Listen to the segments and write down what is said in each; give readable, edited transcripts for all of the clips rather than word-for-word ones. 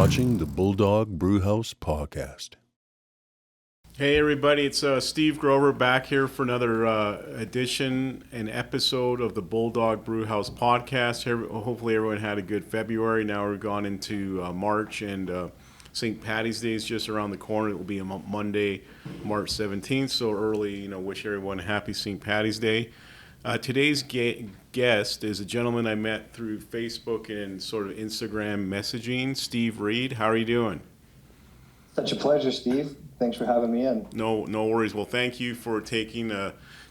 watching the Bulldog Brewhouse podcast. Hey everybody, it's Steve Grover back here for another edition and episode of the Bulldog Brewhouse podcast. Hopefully everyone had a good February. Now we're gone into March, and St. Paddy's Day is just around the corner. It will be on Monday, March 17th, so early, wish everyone a happy St. Paddy's Day. Today's guest is a gentleman I met through Facebook and sort of Instagram messaging, Steve Reed. How are you doing? Such a pleasure, Steve. Thanks for having me in. No worries. Well, thank you for taking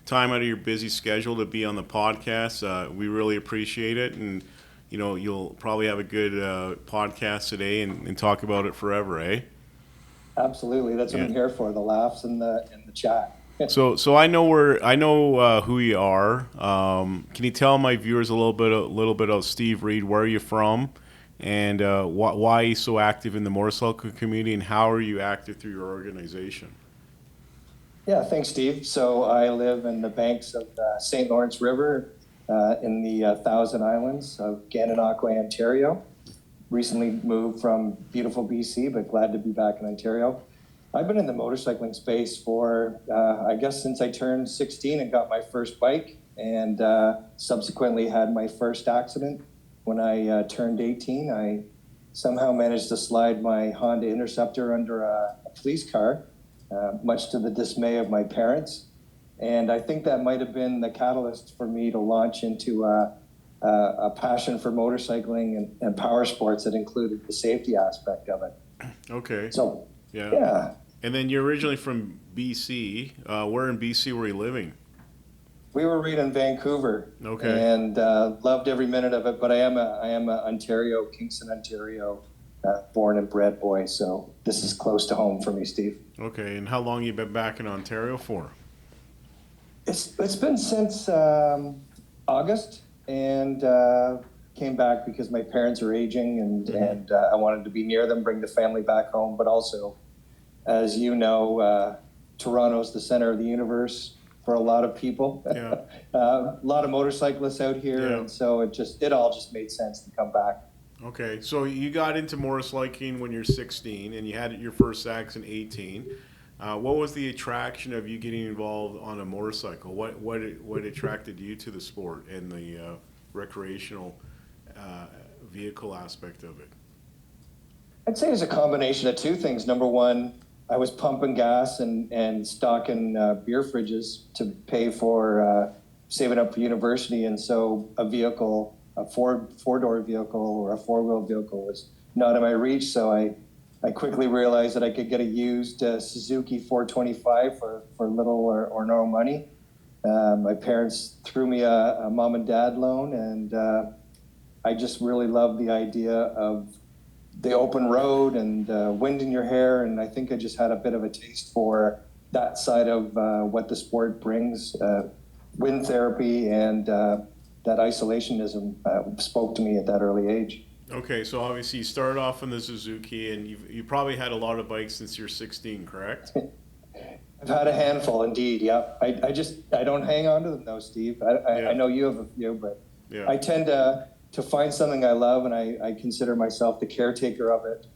time out of your busy schedule to be on the podcast. We really appreciate it, and you'll probably have a good podcast today and talk about it forever, eh? Absolutely. That's what I'm here for, the laughs and the chat. So I know who you are. Can you tell my viewers a little bit of Steve Reed? Where are you from? And why are you so active in the motorcycle community, and how are you active through your organization? Yeah, thanks, Steve. So I live in the banks of the St. Lawrence River in the Thousand Islands of Gananoque, Ontario. Recently moved from beautiful BC, but glad to be back in Ontario. I've been in the motorcycling space for, I guess, since I turned 16 and got my first bike, and subsequently had my first accident. When I turned 18, I somehow managed to slide my Honda Interceptor under a police car, much to the dismay of my parents. And I think that might have been the catalyst for me to launch into a passion for motorcycling and power sports that included the safety aspect of it. Okay. So, yeah. And then you're originally from BC. Where in BC were you living? We were right in Vancouver, okay, and loved every minute of it. But I am a Ontario, Kingston, Ontario, born and bred boy. So this is close to home for me, Steve. Okay, and how long you been back in Ontario for? It's been since August, and came back because my parents are aging, and I wanted to be near them, bring the family back home. But also, as you know, Toronto's the center of the universe for a lot of people. Yeah. A lot of motorcyclists out here, and so it all just made sense to come back. Okay, so you got into motorcycling when you're 16, and you had your first accident 18. What was the attraction of you getting involved on a motorcycle? What attracted you to the sport and the recreational vehicle aspect of it? I'd say it's a combination of two things. Number one, I was pumping gas and stocking beer fridges to pay for saving up for university, and so a vehicle, a four-door vehicle or a four-wheel vehicle was not in my reach. So I quickly realized that I could get a used Suzuki 425 for little or no money. My parents threw me a mom and dad loan, and I just really loved the idea of the open road and wind in your hair, and I think I just had a bit of a taste for that side of what the sport brings. Wind therapy and that isolationism spoke to me at that early age. Okay, so obviously you started off in the Suzuki, and you probably had a lot of bikes since you're 16, correct? I've had a handful, indeed. Yeah, I don't hang on to them though, Steve. I know you have a few, but I tend to find something I love, and I consider myself the caretaker of it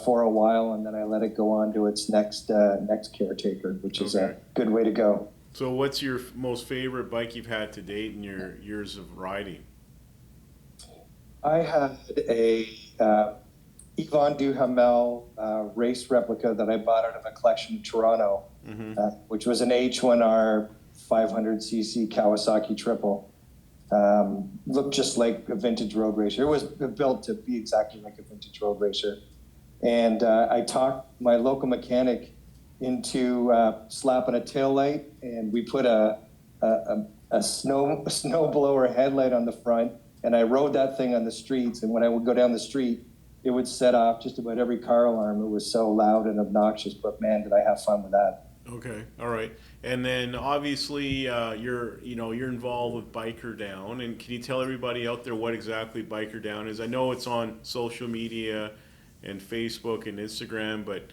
for a while, and then I let it go on to its next caretaker, which is a good way to go. So what's your most favorite bike you've had to date in your years of riding? I had a Yvon Duhamel race replica that I bought out of a collection in Toronto, which was an H1R 500cc Kawasaki triple. Looked just like a vintage road racer. It was built to be exactly like a vintage road racer. And I talked my local mechanic into slapping a taillight, and we put a snow blower headlight on the front, and I rode that thing on the streets, and when I would go down the street, it would set off just about every car alarm. It was so loud and obnoxious, but man, did I have fun with that. Okay, all right. And then obviously you're involved with Biker Down, and can you tell everybody out there what exactly Biker Down is? I know it's on social media and Facebook and Instagram, but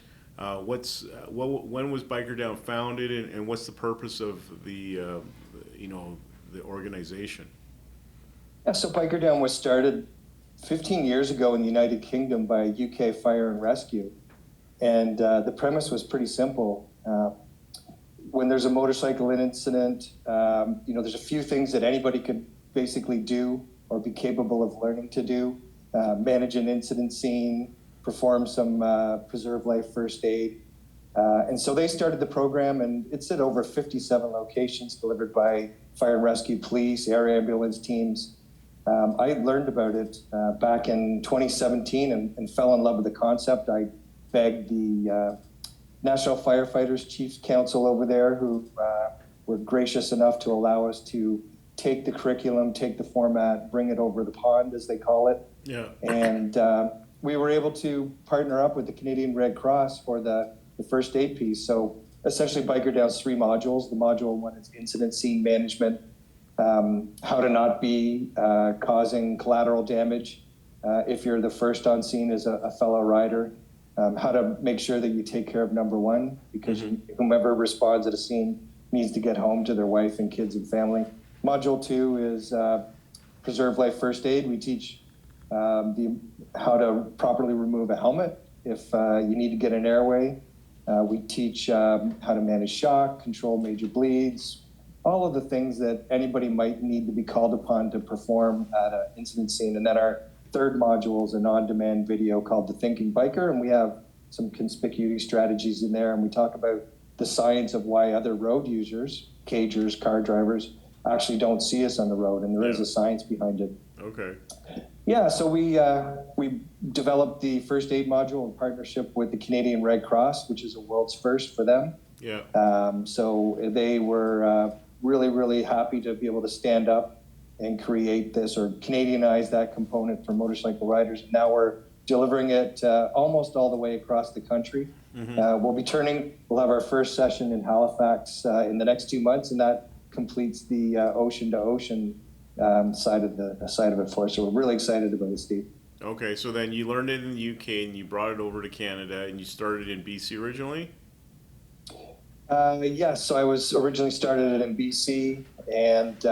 when was Biker Down founded, and what's the purpose of the organization? Yeah, so Biker Down was started 15 years ago in the United Kingdom by UK Fire and Rescue. And the premise was pretty simple. When there's a motorcycle incident, there's a few things that anybody could basically do or be capable of learning to do. Manage an incident scene, perform some preserve life first aid. And so they started the program, and it's at over 57 locations delivered by fire and rescue, police, air ambulance teams. I learned about it back in 2017 and fell in love with the concept. I begged the National Firefighters Chiefs Council over there, who were gracious enough to allow us to take the curriculum, take the format, bring it over the pond, as they call it. Yeah. And we were able to partner up with the Canadian Red Cross for the first aid piece. So essentially Biker Down's 3 modules. The module 1 is incident scene management, how to not be causing collateral damage if you're the first on scene as a fellow rider, how to make sure that you take care of number 1, because whomever responds at a scene needs to get home to their wife and kids and family. Module 2 is preserve life first aid. We teach how to properly remove a helmet if you need to get an airway. We teach how to manage shock, control major bleeds, all of the things that anybody might need to be called upon to perform at an incident scene. And then our third module is an on-demand video called The Thinking Biker, and we have some conspicuity strategies in there, and we talk about the science of why other road users, cagers, car drivers, actually don't see us on the road, and there is a science behind it. Okay. Yeah, so we developed the first aid module in partnership with the Canadian Red Cross, which is a world's first for them. Yeah. So they were really, really happy to be able to stand up and create this or Canadianize that component for motorcycle riders. Now we're delivering it almost all the way across the country. We'll have our first session in Halifax in the next 2 months, and that completes the ocean to ocean side of it for us. So we're really excited about it, Steve. Okay, so then you learned it in the UK and you brought it over to Canada, and you started in BC originally? Yes, so I was originally started in BC, and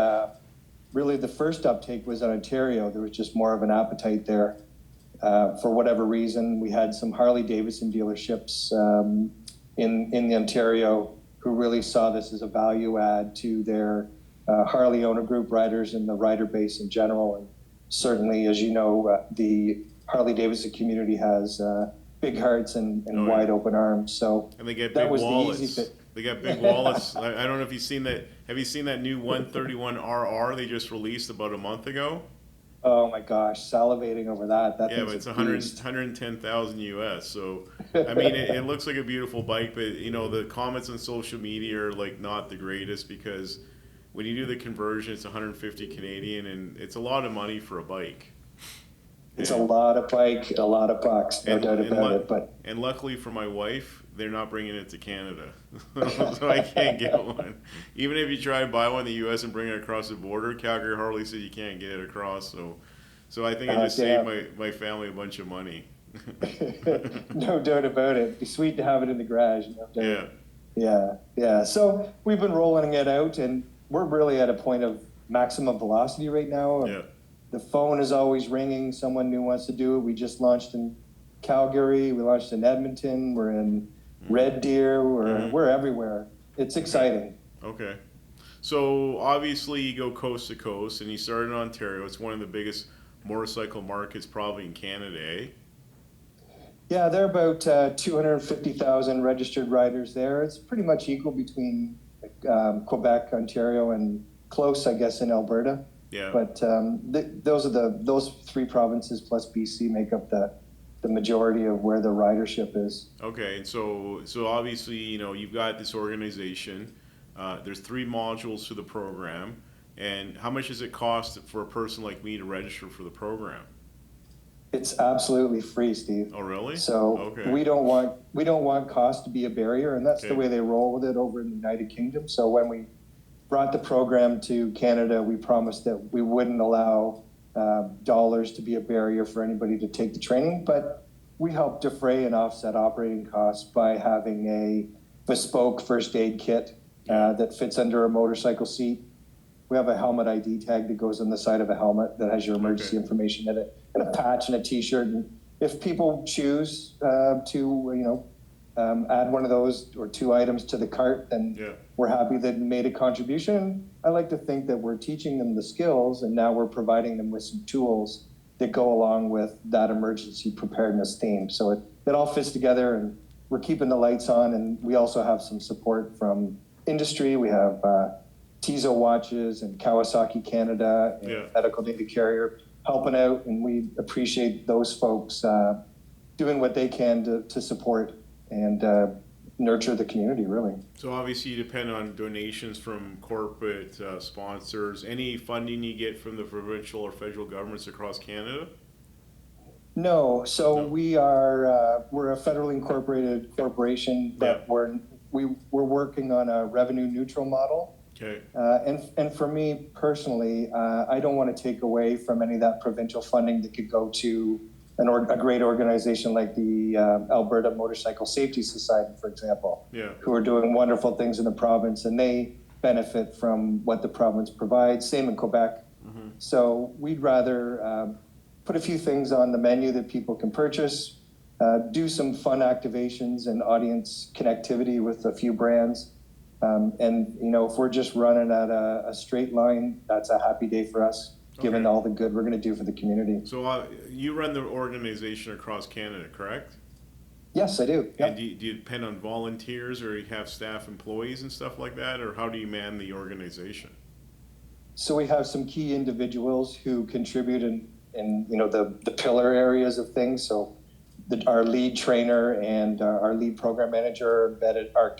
really the first uptake was in Ontario. There was just more of an appetite there. For whatever reason, we had some Harley-Davidson dealerships in the Ontario who really saw this as a value add to their Harley owner group riders and the rider base in general. And certainly, as you know, the Harley-Davidson community has big hearts and wide open arms. So and they get that big was wallets. the easy bit. They got big wallets. I don't know if you've seen that. Have you seen that new 131RR they just released about a month ago? Oh my gosh, salivating over that. Yeah, but it's 110,000 US. So, I mean, it looks like a beautiful bike, but the comments on social media are like not the greatest, because when you do the conversion, it's 150 Canadian, and it's a lot of money for a bike. It's a lot of bike, a lot of bucks, no doubt about it. And luckily for my wife, they're not bringing it to Canada, so I can't get one. Even if you try and buy one in the U.S. and bring it across the border, Calgary Harley said you can't get it across. So I think I just saved my family a bunch of money. No doubt about it. It'd be sweet to have it in the garage. No doubt. Yeah. So we've been rolling it out, and we're really at a point of maximum velocity right now. Yeah. The phone is always ringing. Someone new wants to do it. We just launched in Calgary. We launched in Edmonton. We're in Red Deer. We're everywhere. It's exciting. Okay. So obviously you go coast to coast, and you started in Ontario. It's one of the biggest motorcycle markets probably in Canada, eh? Yeah, there are about 250,000 registered riders there. It's pretty much equal between Quebec, Ontario, and close, I guess, in Alberta. Yeah. But those 3 provinces plus BC make up the majority of where the ridership is. Okay, and so obviously you've got this organization. There's 3 modules to the program, and how much does it cost for a person like me to register for the program? It's absolutely free, Steve. Oh, really? So okay. we don't want cost to be a barrier, and that's the way they roll with it over in the United Kingdom. So when we brought the program to Canada, we promised that we wouldn't allow dollars to be a barrier for anybody to take the training, but we help defray and offset operating costs by having a bespoke first aid kit that fits under a motorcycle seat. We have a helmet ID tag that goes on the side of a helmet that has your emergency information in it. and a patch and a T-shirt. And if people choose to add one of those or two items to the cart, then we're happy that we made a contribution. I like to think that we're teaching them the skills, and now we're providing them with some tools that go along with that emergency preparedness theme. So it all fits together, and we're keeping the lights on. And we also have some support from industry. We have Tizo Watches and Kawasaki Canada and Medical Data Carrier helping out, and we appreciate those folks doing what they can to support and nurture the community, really. So obviously you depend on donations from corporate sponsors. Any funding you get from the provincial or federal governments across Canada? No. So we're a federally incorporated corporation, but we're working on a revenue neutral model. Okay. And for me personally, I don't want to take away from any of that provincial funding that could go to a great organization like the Alberta Motorcycle Safety Society, for example, who are doing wonderful things in the province, and they benefit from what the province provides. Same in Quebec. Mm-hmm. So we'd rather put a few things on the menu that people can purchase, do some fun activations and audience connectivity with a few brands. And if we're just running at a straight line, that's a happy day for us, given all the good we're going to do for the community. So you run the organization across Canada, correct? Yes, I do. Yep. And do you depend on volunteers, or you have staff employees and stuff like that, or how do you man the organization? So we have some key individuals who contribute in the pillar areas of things. So our lead trainer and our lead program manager are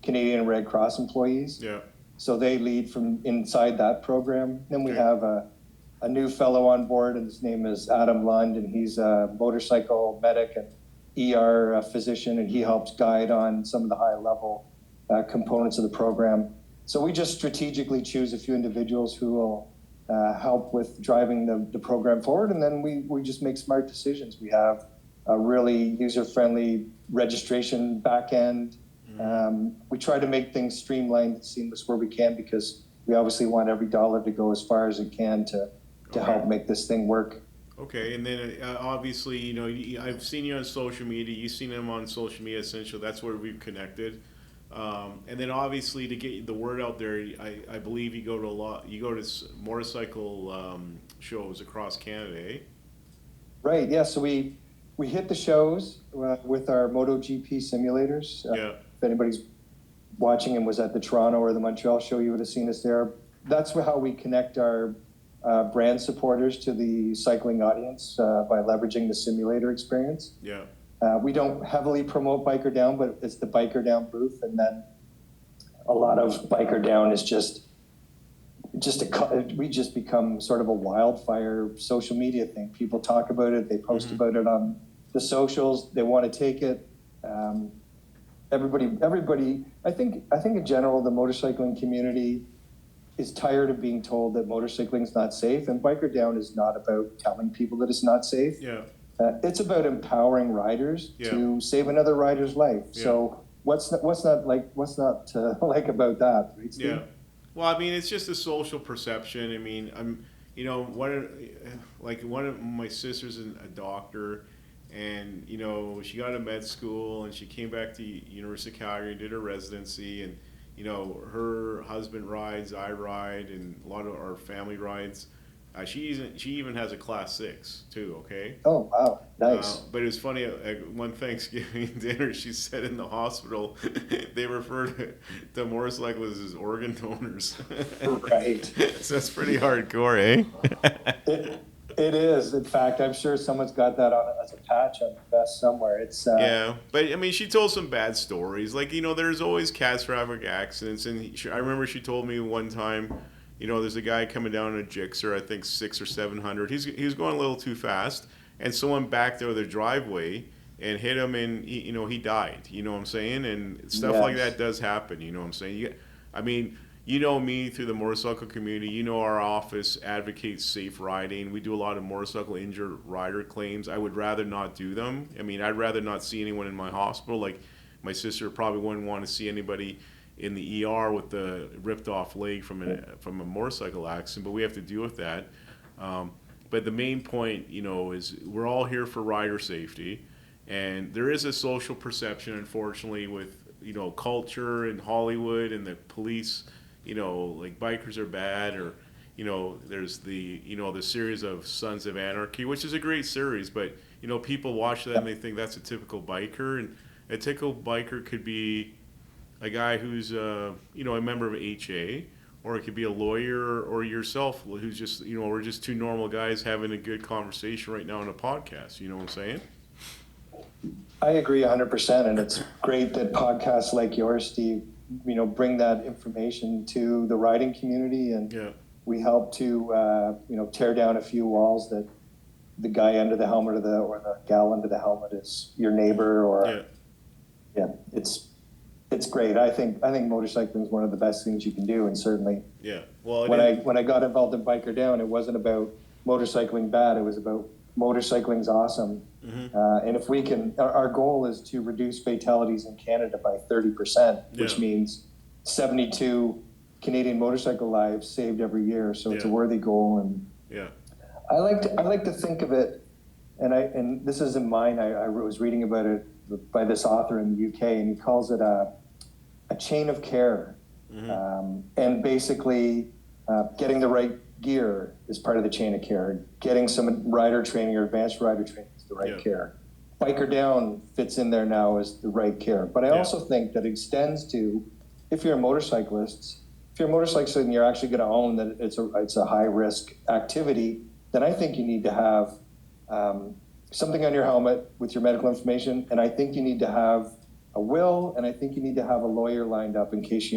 Canadian Red Cross employees. Yeah. So they lead from inside that program. Then we have a new fellow on board, and his name is Adam Lund, and he's a motorcycle medic and ER physician, and he helps guide on some of the high level components of the program. So we just strategically choose a few individuals who will help with driving the program forward, and then we just make smart decisions. We have a really user-friendly registration back end. We try to make things streamlined and seamless where we can, because we obviously want every dollar to go as far as it can to help make this thing work. Okay, and then obviously, I've seen you on social media. You've seen him on social media, essentially. That's where we've connected. And then obviously to get the word out there, I believe you go to motorcycle shows across Canada, eh? Right. Yeah. So we hit the shows with our MotoGP simulators. If anybody's watching and was at the Toronto or the Montreal show, you would have seen us there. That's how we connect our brand supporters to the cycling audience by leveraging the simulator experience. Yeah. We don't heavily promote Biker Down, but it's the Biker Down booth, and then a lot of Biker Down is we just become sort of a wildfire social media thing. People talk about it, they post about it on the socials, they want to take it. Everybody, I think in general, the motorcycling community is tired of being told that motorcycling is not safe, and Biker Down is not about telling people that it's not safe. Yeah. It's about empowering riders to save another rider's life. Yeah. So what's not like about that, right, Steve? Yeah. Well, I mean, it's just a social perception. I mean, one of my sisters is a doctor, and she got a med school, and she came back to University of Calgary and did her residency, and her husband rides, I ride, and a lot of our family rides. She even has a Class 6 too. Okay. Oh wow, nice. But it was funny. At one Thanksgiving dinner, she said in the hospital they refer to motorcyclists as organ donors. Right. So it's pretty hardcore, eh? It is. In fact, I'm sure someone's got that on as a patch on the vest somewhere. It's yeah, but I mean, she told some bad stories. Like there's always catastrophic accidents, and I remember she told me one time. There's a guy coming down in a Gixxer, I think 600 or 700. He was going a little too fast, and someone backed out of their driveway and hit him, and he died. You know what I'm saying? And stuff like that does happen. You know what I'm saying? Me through the motorcycle community. Our office advocates safe riding. We do a lot of motorcycle injured rider claims. I would rather not do them. I mean, I'd rather not see anyone in my hospital. Like my sister probably wouldn't want to see anybody in the ER with the ripped off leg from a motorcycle accident, but we have to deal with that. But the main point, is we're all here for rider safety, and there is a social perception, unfortunately, with culture in Hollywood and the police. Like bikers are bad, or there's the series of Sons of Anarchy, which is a great series, but people watch that and they think that's a typical biker, and a typical biker could be a guy who's a member of HA, or it could be a lawyer, or yourself who's just we're just two normal guys having a good conversation right now on a podcast. You know what I'm saying? I agree 100%, and it's great that podcasts like yours, Steve, bring that information to the riding community, and Yeah. we help to tear down a few walls that the guy under the helmet or the gal under the helmet is your neighbor, or it's great. I think motorcycling is one of the best things you can do, and certainly Well, when I got involved in Biker Down, it wasn't about motorcycling bad. It was about motorcycling's awesome. And if we can, our goal is to reduce fatalities in Canada by 30%, which means 72 Canadian motorcycle lives saved every year. So it's a worthy goal, and I like to think of it, and this isn't mine. I was reading about it by this author in the UK, and he calls it a chain of care. And basically, getting the right gear is part of the chain of care. Getting some rider training or advanced rider training is the right care. Biker Down fits in there now as the right care. But I also think that extends to, if you're a motorcyclist and you're actually going to own that it's a high risk activity, then I think you need to have something on your helmet with your medical information, and I think you need to have a will, and I think you need to have a lawyer lined up in case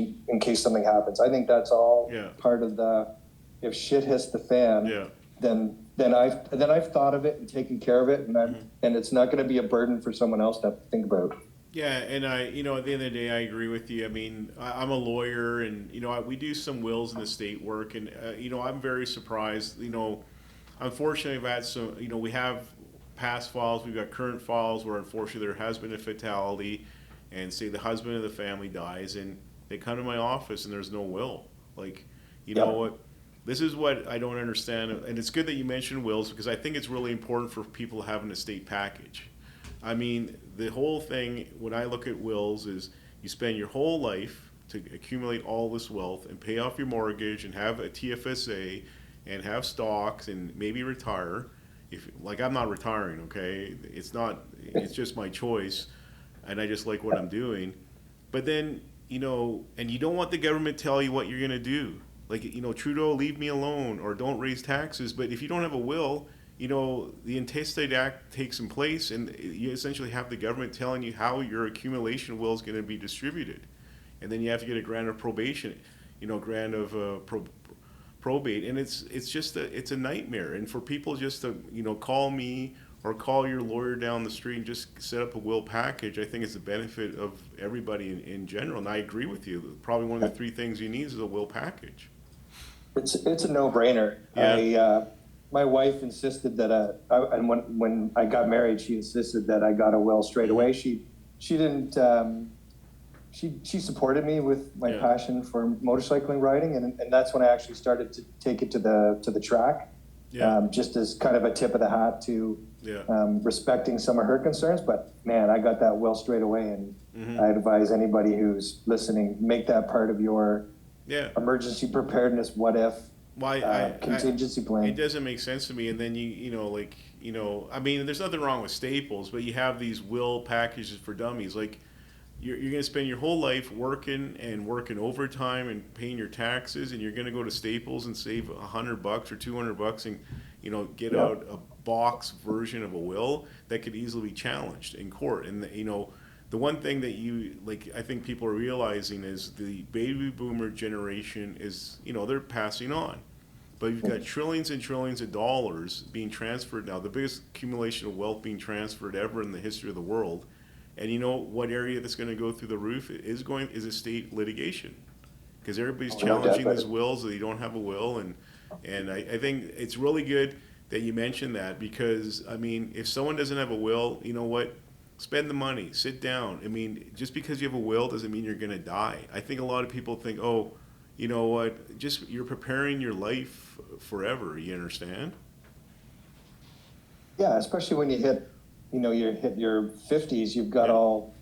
something happens. I think that's all part of the, if shit hits the fan, then I've thought of it and taken care of it, and it's not going to be a burden for someone else to have to think about. Yeah, and at the end of the day, I agree with you. I mean, I'm a lawyer, and we do some wills in the state work, and I'm very surprised. Unfortunately, I've had some. We have past files, we've got current files where unfortunately there has been a fatality, and say the husband of the family dies, and they come to my office and there's no will. Like, know what? This is what I don't understand, and it's good that you mentioned wills, because I think it's really important for people to have an estate package. I mean, the whole thing, when I look at wills, is you spend your whole life to accumulate all this wealth and pay off your mortgage and have a TFSA and have stocks and maybe retire. Like, I'm not retiring, okay? It's just my choice, and I just like what I'm doing. But then, and you don't want the government to tell you what you're going to do. Like, Trudeau, leave me alone, or don't raise taxes. But if you don't have a will, the Intestate Act takes in place, and you essentially have the government telling you how your accumulation will is going to be distributed. And then you have to get a grant of probation, grant of probate. And it's just it's a nightmare. And for people just to, call me or call your lawyer down the street and just set up a will package, I think it's a benefit of everybody in general. And I agree with you. Probably one of the three things you need is a will package. It's a no-brainer. My wife insisted that, and when I got married, she insisted that I got a will straight away. She didn't. She supported me with my passion for motorcycling riding, and that's when I actually started to take it to the track, just as kind of a tip of the hat to respecting some of her concerns. But man, I got that will straight away, and I advise anybody who's listening, make that part of your emergency preparedness. What if? Contingency plan. It doesn't make sense to me. And then I mean, there's nothing wrong with Staples, but you have these will packages for dummies. Like, you're going to spend your whole life working overtime and paying your taxes, and you're going to go to Staples and save $100 or $200 and get out a box version of a will that could easily be challenged in court. And the one thing that I think people are realizing is the baby boomer generation is, they're passing on. But you've got trillions and trillions of dollars being transferred now, the biggest accumulation of wealth being transferred ever in the history of the world. And what area that's going to go through the roof is estate litigation. Because everybody's challenging these wills, that you don't have a will. And I think it's really good that you mentioned that, because, I mean, if someone doesn't have a will, you know what? Spend the money, sit down. I mean, just because you have a will doesn't mean you're going to die. I think a lot of people think, oh, you know what, just you're preparing your life forever, you understand? Yeah, especially when you hit, you hit your 50s, you've got all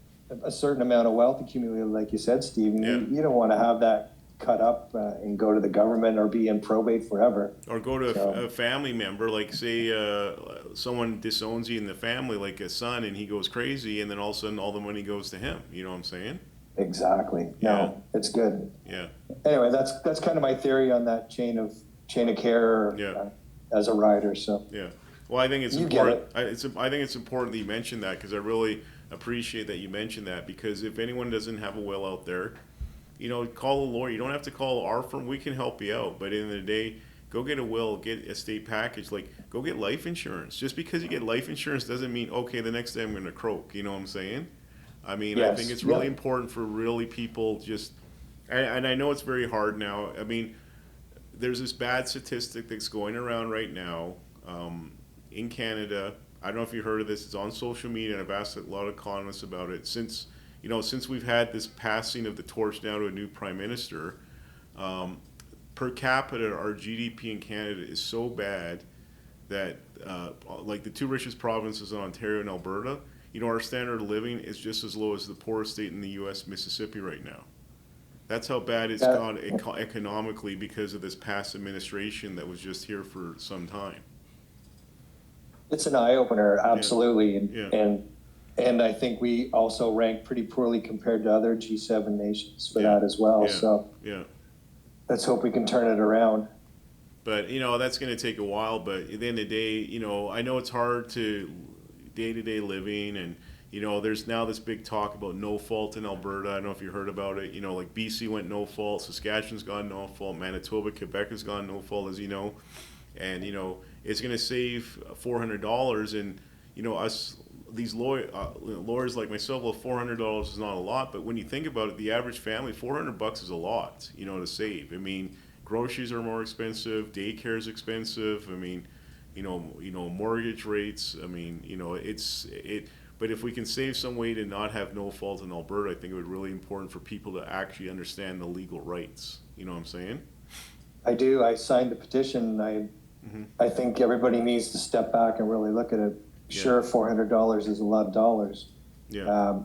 a certain amount of wealth accumulated, like you said, Steve. And you don't want to have that cut up and go to the government or be in probate forever. Or go to a family member, like say someone disowns you in the family, like a son, and he goes crazy, and then all of a sudden all the money goes to him. You know what I'm saying? Exactly. No, it's good. Yeah. Anyway, that's kind of my theory on that chain of care as a rider. So yeah. Well, I think it's important. I think it's important that you mentioned that, because I really appreciate that you mentioned that, because if anyone doesn't have a will out there, call a lawyer. You don't have to call our firm. We can help you out. But at the end of the day, go get a will, get a estate package. Like, go get life insurance. Just because you get life insurance doesn't mean, okay, the next day I'm going to croak. You know what I'm saying? I mean, I think it's really important for really people just, and I know it's very hard now. I mean, there's this bad statistic that's going around right now in Canada. I don't know if you heard of this. It's on social media, and I've asked a lot of economists about it. Since we've had this passing of the torch now to a new prime minister, per capita, our GDP in Canada is so bad that, like the two richest provinces in Ontario and Alberta, our standard of living is just as low as the poorest state in the U.S., Mississippi, right now. That's how bad it's gone economically because of this past administration that was just here for some time. It's an eye-opener, absolutely. And I think we also rank pretty poorly compared to other G7 nations for that as well. So let's hope we can turn it around. But, that's going to take a while. But at the end of the day, I know it's hard to day-to-day living, and there's now this big talk about no fault in Alberta. I don't know if you heard about it. Like BC went no fault, Saskatchewan's gone no fault, Manitoba, Quebec has gone no fault, as you know. And it's going to save $400, and us, these lawyers like myself, well, $400 is not a lot, but when you think about it, the average family, $400 is a lot, to save. I mean, groceries are more expensive, daycare is expensive. I mean, mortgage rates. I mean, But if we can save some way to not have no fault in Alberta, I think it would be really important for people to actually understand the legal rights. You know what I'm saying? I do. I signed the petition. I think everybody needs to step back and really look at it. Sure, $400 is a lot of dollars. Yeah.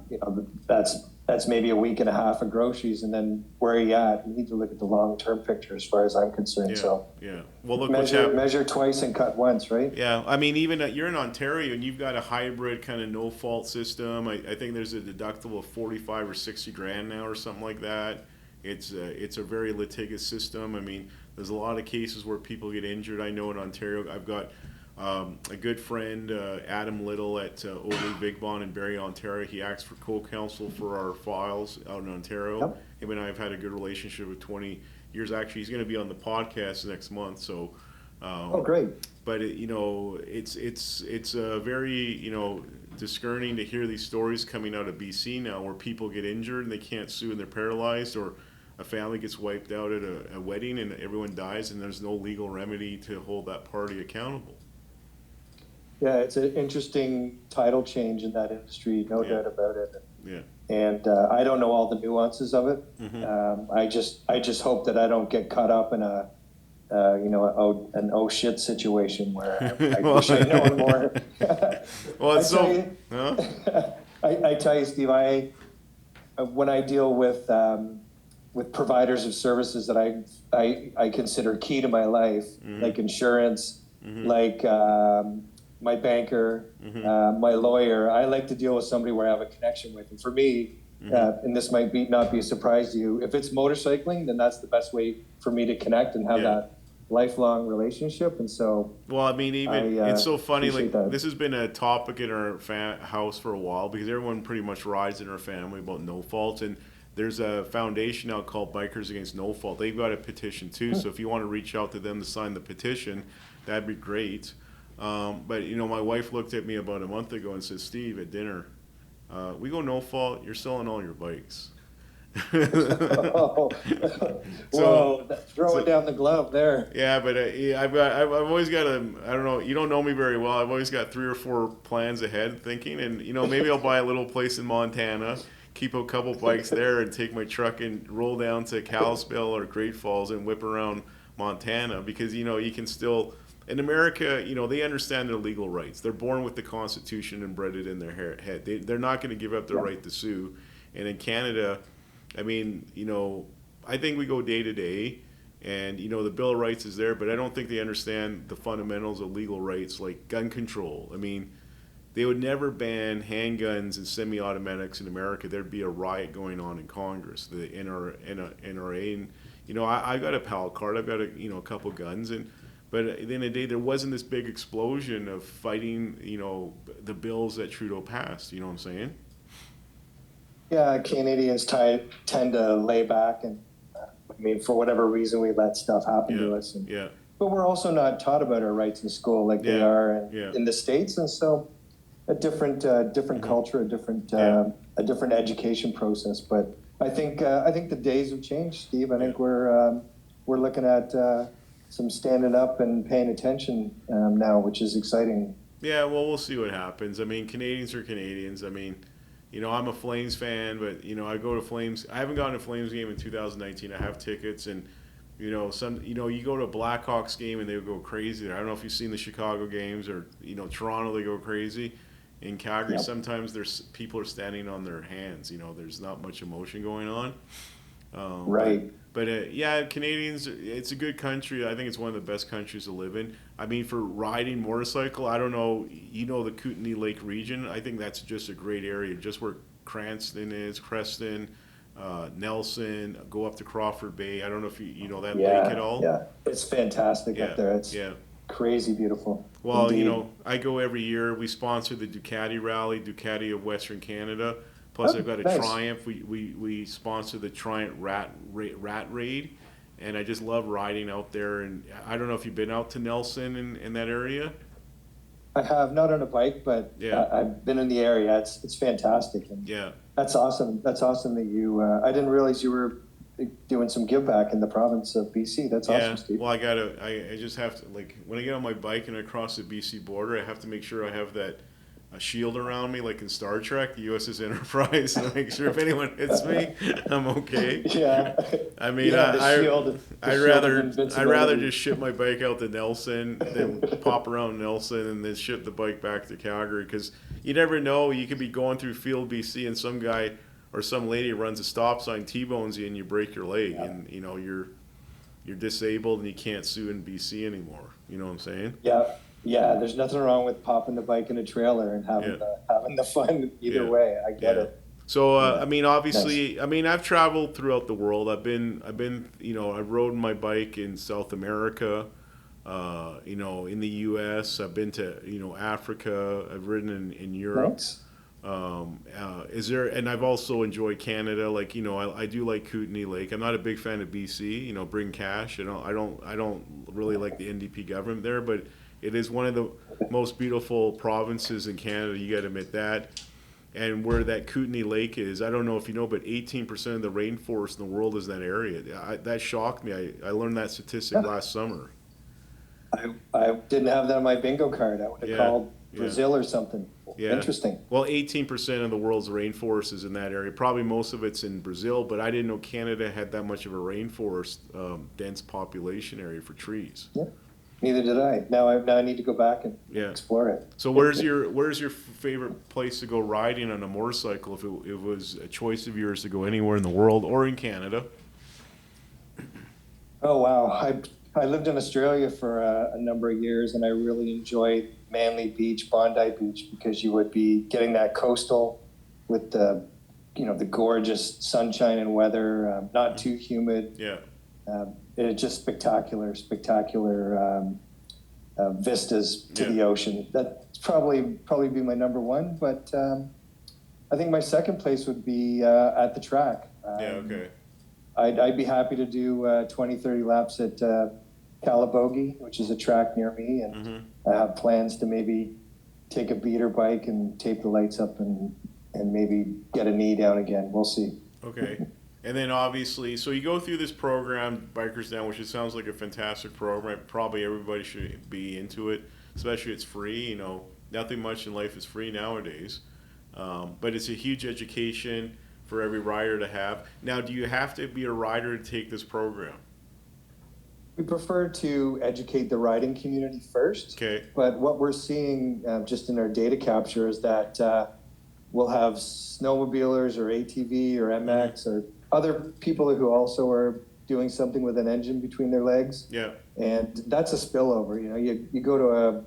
That's maybe a week and a half of groceries, and then where are you at? You need to look at the long-term picture, as far as I'm concerned. Well, look, measure twice and cut once, right? Yeah. I mean, even you're in Ontario, and you've got a hybrid kind of no-fault system. I think there's a deductible of 45 or 60 grand now, or something like that. It's a very litigious system. I mean, there's a lot of cases where people get injured. I know in Ontario, I've got a good friend, Adam Little at Oakley Bigbon in Barrie, Ontario. He acts for co-counsel for our files out in Ontario. Yep. Him and I have had a good relationship with 20 years. Actually, he's going to be on the podcast next month. So, great. But it's very discerning to hear these stories coming out of BC now, where people get injured and they can't sue and they're paralyzed, or a family gets wiped out at a wedding and everyone dies and there's no legal remedy to hold that party accountable. Yeah, it's an interesting title change in that industry, no doubt about it. Yeah. And I don't know all the nuances of it. Mm-hmm. I just hope that I don't get caught up in an oh shit situation where I wish I know more. Well, it's I tell you, Steve, when I deal with providers of services that I consider key to my life, like insurance, like my banker, my lawyer, I like to deal with somebody where I have a connection with. And for me, and this might not be a surprise to you, if it's motorcycling, then that's the best way for me to connect and have that lifelong relationship. And so, well, I mean, it's so funny. Like that. This has been a topic in our house for a while, because everyone pretty much rides in our family about no fault. And there's a foundation now called Bikers Against No Fault. They've got a petition too. So if you want to reach out to them to sign the petition, that'd be great. But my wife looked at me about a month ago and said, "Steve, at dinner, we go no fault. You're selling all your bikes." Whoa! Throw it down the glove there. Yeah, but I've always got I don't know. You don't know me very well. I've always got 3 or 4 plans ahead, thinking, and maybe I'll buy a little place in Montana, keep a couple bikes there, and take my truck and roll down to Kalispell or Great Falls and whip around Montana, because you can still in America, they understand their legal rights. They're born with the Constitution and bred it in their head. They're not going to give up their right to sue. And in Canada, I mean, I think we go day to day, and the Bill of Rights is there, but I don't think they understand the fundamentals of legal rights like gun control. I mean, they would never ban handguns and semi-automatics in America. There'd be a riot going on in Congress, the NRA, and I got a PAL card. I've got a couple guns, but at the end of the day, there wasn't this big explosion of fighting, the bills that Trudeau passed. You know what I'm saying? Yeah, Canadians tend to lay back, and I mean, for whatever reason, we let stuff happen to us. But we're also not taught about our rights in school like they are in the States, and so a different culture, a different education process. But I think the days have changed, Steve. I think we're looking at some standing up and paying attention now, which is exciting. Yeah, well, we'll see what happens. I mean, Canadians are Canadians. I mean, I'm a Flames fan, but I go to Flames. I haven't gone to a Flames game in 2019. I have tickets, and you go to a Blackhawks game and they go crazy there. I don't know if you've seen the Chicago games or Toronto. They go crazy. In Calgary, sometimes people are standing on their hands. There's not much emotion going on. Right. But Canadians, it's a good country. I think it's one of the best countries to live in. I mean, for riding motorcycle, I don't know, the Kootenay Lake region. I think that's just a great area, just where Cranston is, Creston, Nelson, go up to Crawford Bay. I don't know if you know that lake at all. Yeah, it's fantastic up there. It's crazy beautiful. Well, Indeed. I go every year. We sponsor the Ducati Rally, Ducati of Western Canada. Plus, I've got a Triumph. We sponsor the Triumph Rat Raid, and I just love riding out there. And I don't know if you've been out to Nelson in that area. I have, not on a bike, but I've been in the area. It's fantastic. And that's awesome. That's awesome that you. I didn't realize you were doing some give back in the province of BC. That's awesome, Steve. Well, I just have to, when I get on my bike and I cross the BC border, I have to make sure I have that a shield around me, like in Star Trek, the USS Enterprise, to make sure if anyone hits me, I'm okay. Yeah. I mean, I'd rather just ship my bike out to Nelson than pop around Nelson and then ship the bike back to Calgary, because you never know. You could be going through Field BC and some guy or some lady runs a stop sign, T-bones you, and you break your leg, and you're disabled and you can't sue in BC anymore. You know what I'm saying? Yeah, there's nothing wrong with popping the bike in a trailer and having the fun either way. I get it. So I mean, obviously, I mean, I've traveled throughout the world. I've been, I've rode my bike in South America, in the U.S. I've been to, Africa. I've ridden in Europe. Nice. And I've also enjoyed Canada. Like, I do like Kootenay Lake. I'm not a big fan of BC. Bring cash. I don't really like the NDP government there, but it is one of the most beautiful provinces in Canada. You got to admit that. And where that Kootenay Lake is, I don't know if you know, but 18% of the rainforest in the world is that area. That shocked me. I learned that statistic last summer. I didn't have that on my bingo card. I would have called Brazil or something. Yeah. Interesting. Well, 18% of the world's rainforest is in that area. Probably most of it's in Brazil, but I didn't know Canada had that much of a rainforest, dense population area for trees. Yeah. Neither did I. Now I need to go back and explore it. So where's your favorite place to go riding on a motorcycle if it was a choice of yours to go anywhere in the world or in Canada? Oh, wow. I lived in Australia for a number of years, and I really enjoyed Manly Beach, Bondi Beach, because you would be getting that coastal with the gorgeous sunshine and weather, not too humid. Yeah. It's just spectacular vistas to the ocean. That's probably be my number one, but I think my second place would be at the track. Okay. I'd be happy to do 20, 30 laps at Calabogie, which is a track near me, and I have plans to maybe take a beater bike and tape the lights up and maybe get a knee down again. We'll see. Okay. And then obviously, so you go through this program, Bikers Down, which it sounds like a fantastic program. Probably everybody should be into it, especially it's free. Nothing much in life is free nowadays. But it's a huge education for every rider to have. Now, do you have to be a rider to take this program? We prefer to educate the riding community first. Okay. But what we're seeing just in our data capture is that we'll have snowmobilers or ATV or MX or other people who also are doing something with an engine between their legs. Yeah. And that's a spillover. You know, you go to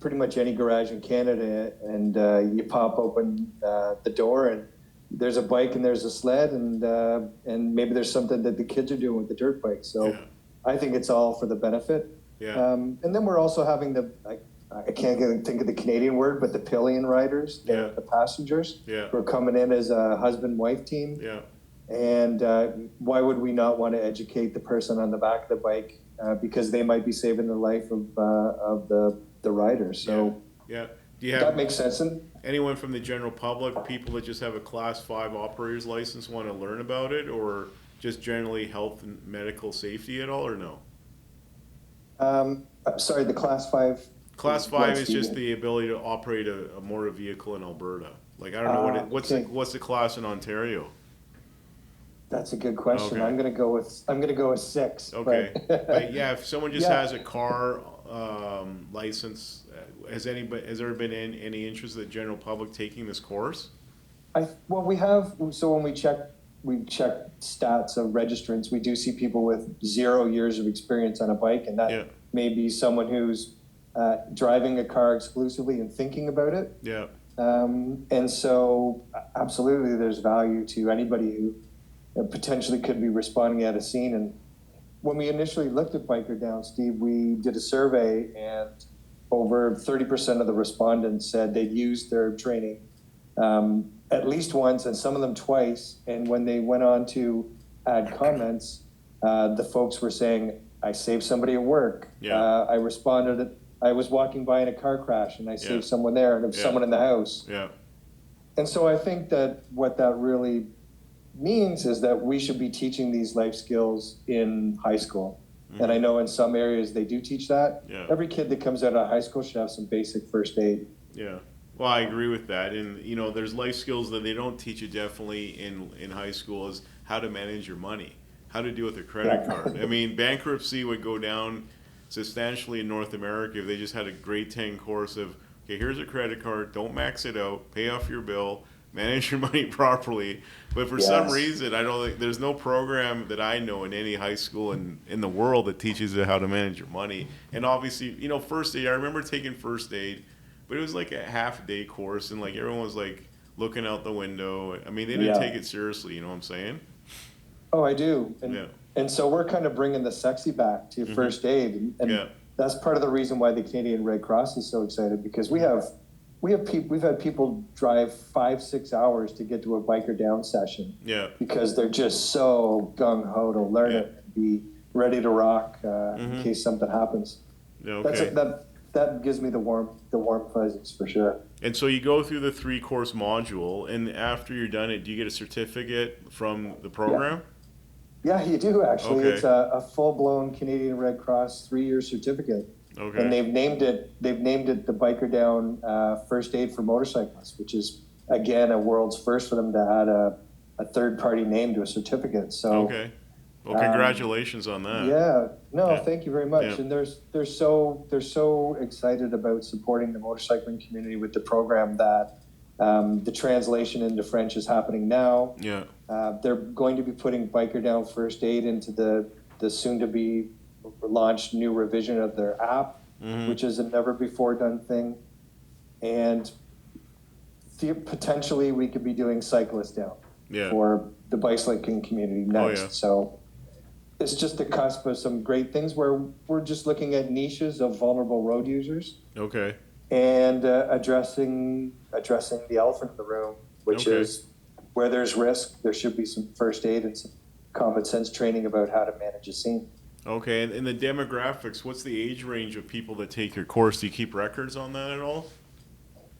pretty much any garage in Canada and you pop open the door and there's a bike and there's a sled and maybe there's something that the kids are doing with the dirt bike. So Yeah. I think it's all for the benefit. Yeah. And then we're also having I can't think of the Canadian word, but the pillion riders, the passengers, Yeah. who are coming in as a husband-wife team. Yeah. And why would we not want to educate the person on the back of the bike because they might be saving the life of the rider? So Yeah. Do you that have makes sense. And anyone from the general public, people that just have a Class 5 operator's license, want to learn about it, or just generally health and medical safety at all, or no? sorry, the Class 5. Class 5 is just Stephen? the ability to operate a motor vehicle in Alberta. Like, I don't know what's the class in Ontario? That's a good question. Okay. I'm gonna go with 6. Okay, But, but yeah, if someone just Yeah. has a car license, has there been any interest of the general public taking this course? Well, we have. So when we check stats of registrants, we do see people with 0 years of experience on a bike, and that Yeah. may be someone who's driving a car exclusively and thinking about it. Yeah, And so, absolutely, there's value to anybody who potentially could be responding at a scene. And when we initially looked at Biker Down, Steve, we did a survey, and over 30% of the respondents said they'd used their training at least once, and some of them twice. And when they went on to add comments, the folks were saying, "I saved somebody at work. Yeah. I responded. I was walking by in a car crash, and I saved someone there, and there was Yeah. someone in the house." yeah, And so I think that what that really means is that we should be teaching these life skills in high school. And I know in some areas they do teach that. Yeah. Every kid that comes out of high school should have some basic first aid. yeah. Well, I agree with that. And, you know, there's life skills that they don't teach you definitely in high school, is how to manage your money, how to deal with a credit Yeah. card. I mean, bankruptcy would go down substantially in North America if they just had a grade 10 course of, okay, here's a credit card, don't max it out, pay off your bill, manage your money properly. But for some Yes. reason, I don't think there's no program that I know in any high school in the world that teaches you how to manage your money. And obviously, you know, first aid, I remember taking first aid, but it was like a half-day course, and like everyone was like looking out the window. I mean, they didn't Yeah. take it seriously, you know what I'm saying? Oh, I do. And, Yeah. and so we're kind of bringing the sexy back to first aid. And Yeah. that's part of the reason why the Canadian Red Cross is so excited, because we've had people drive 5-6 hours to get to a Biker Down session Yeah. because they're just so gung-ho to learn Yeah. it and be ready to rock in case something happens. Yeah, That's okay. that gives me the warm fuzzies for sure. And so you go through the 3-course module, and after you're done it, do you get a certificate from the program? Yeah, you do actually. Okay. It's a full-blown Canadian Red Cross 3-year certificate, Okay. and they've named it the Biker Down First Aid for Motorcyclists, which is again a world's first for them to add a third-party name to a certificate. So Okay. Well, congratulations on that. yeah, no, Yeah. thank you very much. Yeah. And they're so excited about supporting the motorcycling community with the program that the translation into French is happening now. Yeah. They're going to be putting Biker Down First Aid into the soon-to-be launched new revision of their app, which is a never-before-done thing. And potentially we could be doing Cyclist Down Yeah. for the bicycling community next. yeah. So it's just the cusp of some great things where we're just looking at niches of vulnerable road users Okay. and addressing the elephant in the room, which Okay. is where there's risk, there should be some first aid and some common sense training about how to manage a scene. Okay. And the demographics, what's the age range of people that take your course? Do you keep records on that at all?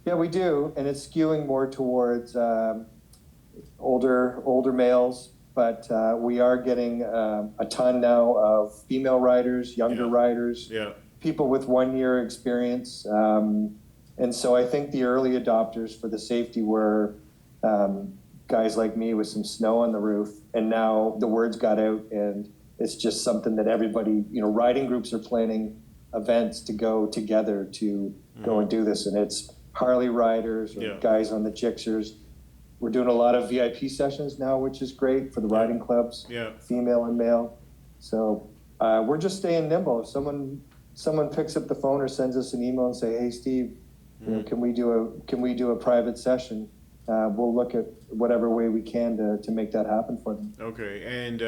Yeah, we do, and it's skewing more towards older males, but we are getting a ton now of female riders, younger Yeah. riders, Yeah. people with 1 year experience. And so I think the early adopters for the safety were guys like me with some snow on the roof. And now the word's got out, and it's just something that everybody, riding groups are planning events to go together to go and do this. And it's Harley riders or guys on the Gixxers. We're doing a lot of VIP sessions now, which is great for the riding clubs, female and male. So we're just staying nimble. If someone picks up the phone or sends us an email and say, "Hey, Steve, can we do a private session?" We'll look at whatever way we can to make that happen for them. Okay. And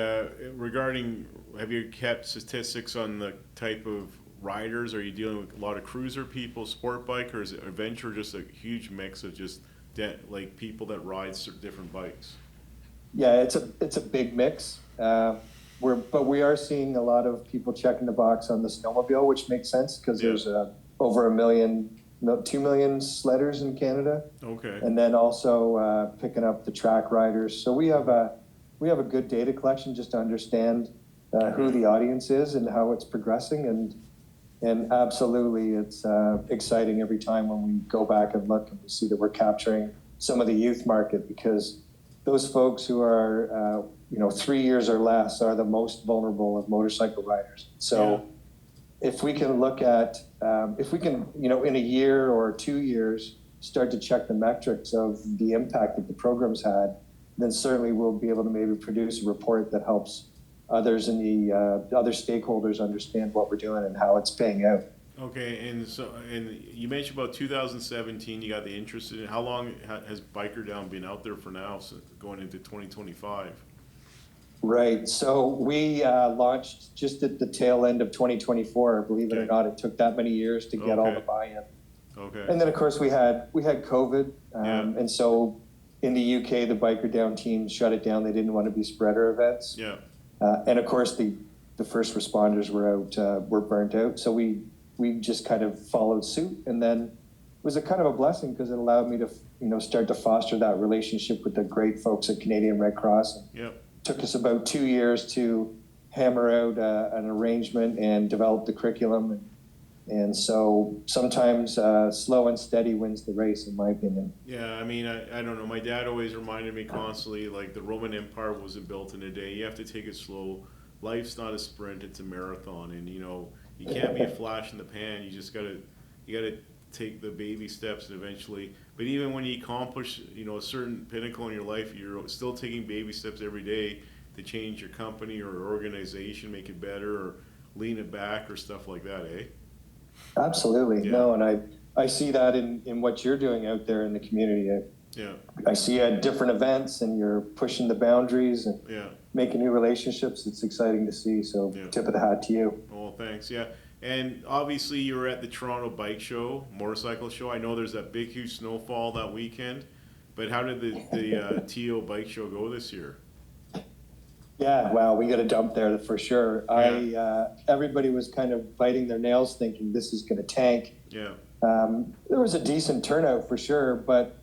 regarding, have you kept statistics on the type of riders? Are you dealing with a lot of cruiser people, sport bikers, adventure, just a huge mix of just like people that ride different bikes? Yeah, it's a big mix. But we are seeing a lot of people checking the box on the snowmobile, which makes sense because there's over 2 million sledders in Canada. Okay. And then also picking up the track riders. So we have a good data collection just to understand who the audience is and how it's progressing. And absolutely, it's exciting every time when we go back and look and we see that we're capturing some of the youth market, because those folks who are 3 years or less are the most vulnerable of motorcycle riders. So if we can look at, in a year or 2 years, start to check the metrics of the impact that the program's had, then certainly we'll be able to maybe produce a report that helps others in the other stakeholders understand what we're doing and how it's paying out. Okay, and you mentioned about 2017, you got the interest in it. How long has Biker Down been out there for now, so going into 2025? Right, so we launched just at the tail end of 2024. Believe it or not, it took that many years to get all the buy-in. Okay. And then of course we had COVID, and so in the UK the Biker Down team shut it down. They didn't want to be spreader events. Yeah. And of course the first responders were burnt out. So we just kind of followed suit, and then it was a kind of a blessing because it allowed me to start to foster that relationship with the great folks at Canadian Red Cross. Yep. Took us about 2 years to hammer out an arrangement and develop the curriculum. And so sometimes slow and steady wins the race, in my opinion. Yeah, I mean, I don't know. My dad always reminded me constantly, like, the Roman Empire wasn't built in a day. You have to take it slow. Life's not a sprint, it's a marathon. And, you can't be a flash in the pan. You just gotta take the baby steps, and eventually. But even when you accomplish, a certain pinnacle in your life, you're still taking baby steps every day to change your company or organization, make it better, or lean it back, or stuff like that, eh? Absolutely. Yeah. No, and I see that in what you're doing out there in the community. I see you at different events, and you're pushing the boundaries and making new relationships. It's exciting to see. So tip of the hat to you. Oh, thanks. Yeah. And obviously you were at the Toronto Bike Show, motorcycle show. I know there's that big, huge snowfall that weekend, but how did the TO Bike Show go this year? Yeah, wow, we got a dump there for sure. Yeah. Everybody was kind of biting their nails thinking this is going to tank. Yeah. There was a decent turnout for sure, but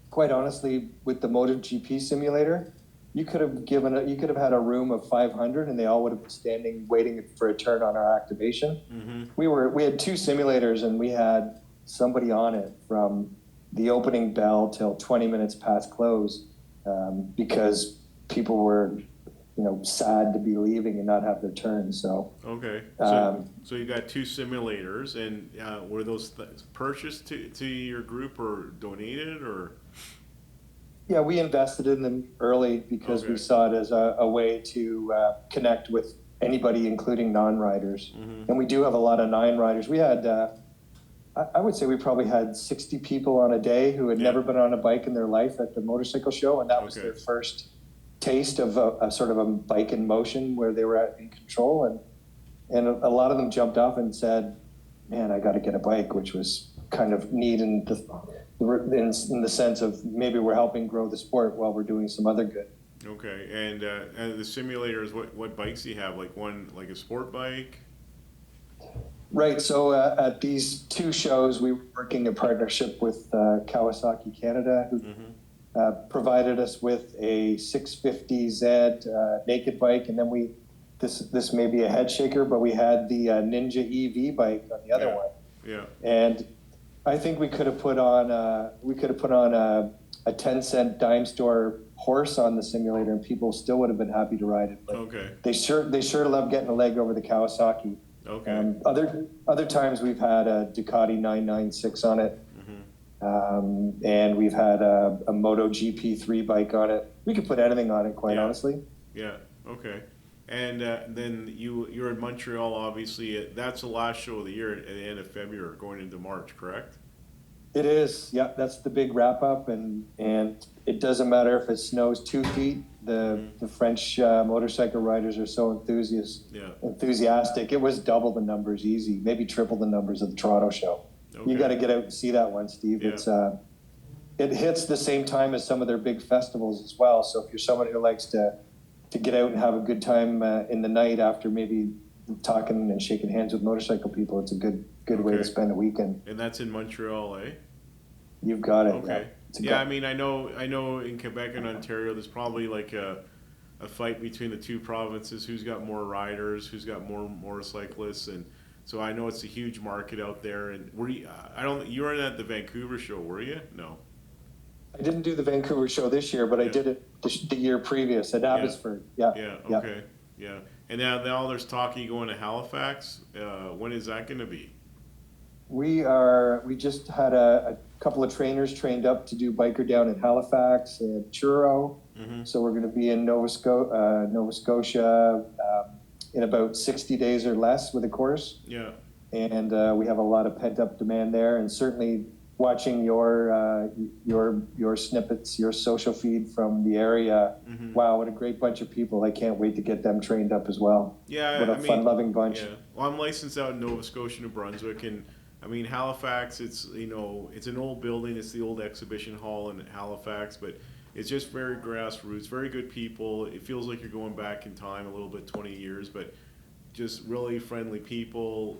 quite honestly, with the MotoGP simulator, you could have had a room of 500 and they all would have been standing waiting for a turn on our activation. Mm-hmm. We had 2 simulators and we had somebody on it from the opening bell till 20 minutes past close, because people were sad to be leaving and not have their turn. So okay, so you got 2 simulators, and were those purchased to your group or donated, or? Yeah, we invested in them early because we saw it as a way to connect with anybody, including non-riders. Mm-hmm. And we do have a lot of non-riders. We had, I would say we probably had 60 people on a day who had never been on a bike in their life at the motorcycle show, and that was their first taste of a sort of a bike in motion where they were in control. And a lot of them jumped off and said, "Man, I got to get a bike," which was kind of neat in the sense of maybe we're helping grow the sport while we're doing some other good. Okay, and the simulators, what bikes do you have? Like a sport bike? Right. So at these 2 shows, we were working in partnership with Kawasaki Canada, who provided us with a 650Z naked bike, and then this may be a head shaker, but we had the Ninja EV bike on the other one. Yeah. And I think we could have put on a a 10-cent dime store horse on the simulator, and people still would have been happy to ride it. But Okay. they sure love getting a leg over the Kawasaki. Okay. Other times we've had a Ducati 996 on it, and we've had a Moto GP3 bike on it. We could put anything on it, quite honestly. Yeah. Okay. And then you're in Montreal, obviously. That's the last show of the year at the end of February, going into March, correct? It is. Yeah, that's the big wrap up, and it doesn't matter if it snows 2 feet. The French motorcycle riders are so enthusiastic. It was double the numbers, easy, maybe triple the numbers of the Toronto show. Okay. You got to get out and see that one, Steve. Yeah. It's it hits the same time as some of their big festivals as well. So if you're someone who likes to get out and have a good time in the night after maybe talking and shaking hands with motorcycle people, it's a good way to spend a weekend. And that's in Montreal, eh? You've got it. Okay. Yeah, I mean, I know in Quebec and Ontario, there's probably like a fight between the two provinces, who's got more riders, who's got more motorcyclists, and so I know it's a huge market out there. And were you? You weren't at the Vancouver show, were you? No. I didn't do the Vancouver show this year, but I did it the year previous at Abbotsford. Yeah. Okay. Yeah. And now there's talk of going to Halifax. When is that going to be? We just had a couple of trainers trained up to do Biker Down in Halifax and Truro. So we're going to be in Nova Scotia in about 60 days or less with a course. Yeah. And we have a lot of pent up demand there, and certainly watching your snippets, your social feed from the area. Wow, what a great bunch of people! I can't wait to get them trained up as well. Yeah, what a fun-loving bunch. Yeah. Well, I'm licensed out in Nova Scotia, New Brunswick, and I mean Halifax. It's it's an old building. It's the old exhibition hall in Halifax, but it's just very grassroots, very good people. It feels like you're going back in time a little bit, 20 years, but just really friendly people.